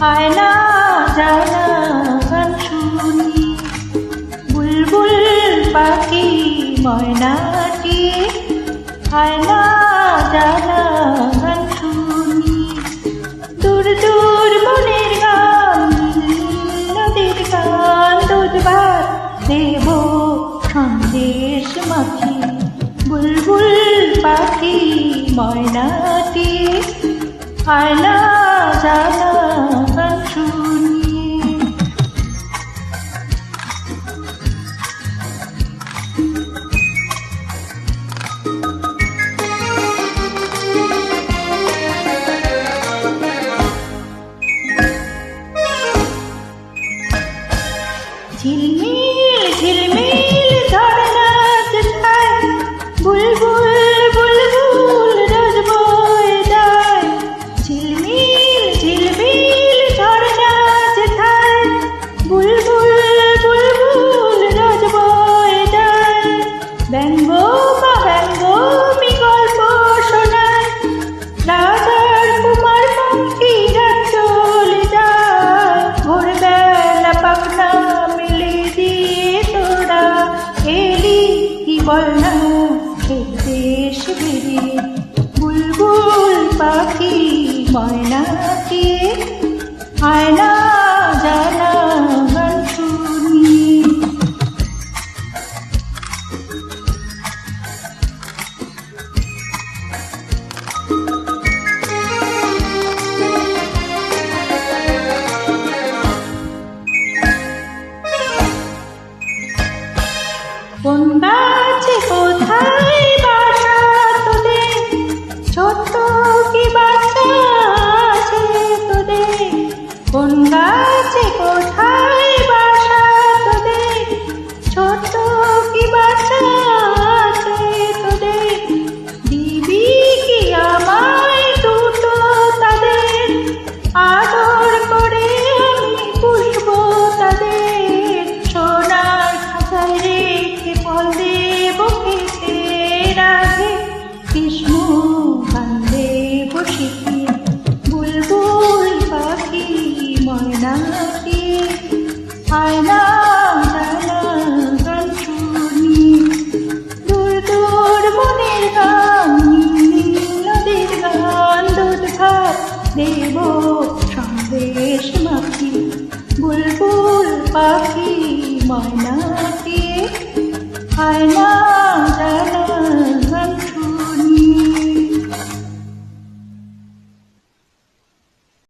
আয়না জানা গান শুনি, বুলবুল পাখি ময়নাটি আয়না জানা গান শুনি। দূর দূর মনের গান, নদীর গান, দুধ ভাত দেব সন্দেশ মাখি, বুলবুল পাখি ময়নাটি আয়না জানা গান শুনি। ঝিলমিল ঝিলমিল ঝরনা যেথায়, বুলবুল বুলবুল রোজ বয়ে যায়। ঝিলমিল ঝিলমিল ঝরনা যেথায়, বুলবুল বুলবুল রোজ বয়ে যায়। ব্যঙ্গ বা ব্যঙ্গমি গল্প শোনায়, রাজার কুমার পঙ্খী রাত চলে যায়। ভোরবেলা পাখনা মেলে দিয়ে তোরা এলি কি বল না সেই দেশ বেরিয়ে, বুলবুল পাখি ময়নাটি আয়না জানা গান শুনি। কোন গাছে কোথায় বাসা তোদের, ছোট্ট কি বাচ্চা আছে তোদের? কোন গাছে কোথায় বাসা তোদের, ছোট্ট কি বাচ্চা আছে তোদের? দিবি কি আমায় দুটো তাদের, আদর করে আমি পুষবো তাদের। সোনার খাঁচায় রেখে ফল দেব খেতে, রাধে কৃষ্ণ গান দেব শিখে, বুলবুল পাখি ময়নাটি আয়না জানা গান শুনি। দূর দূর মনের গান, নদীর গান, দুধ ভাত দেব সন্দেশ মাখি, বুলবুল পাখি ময়নাটি আয়না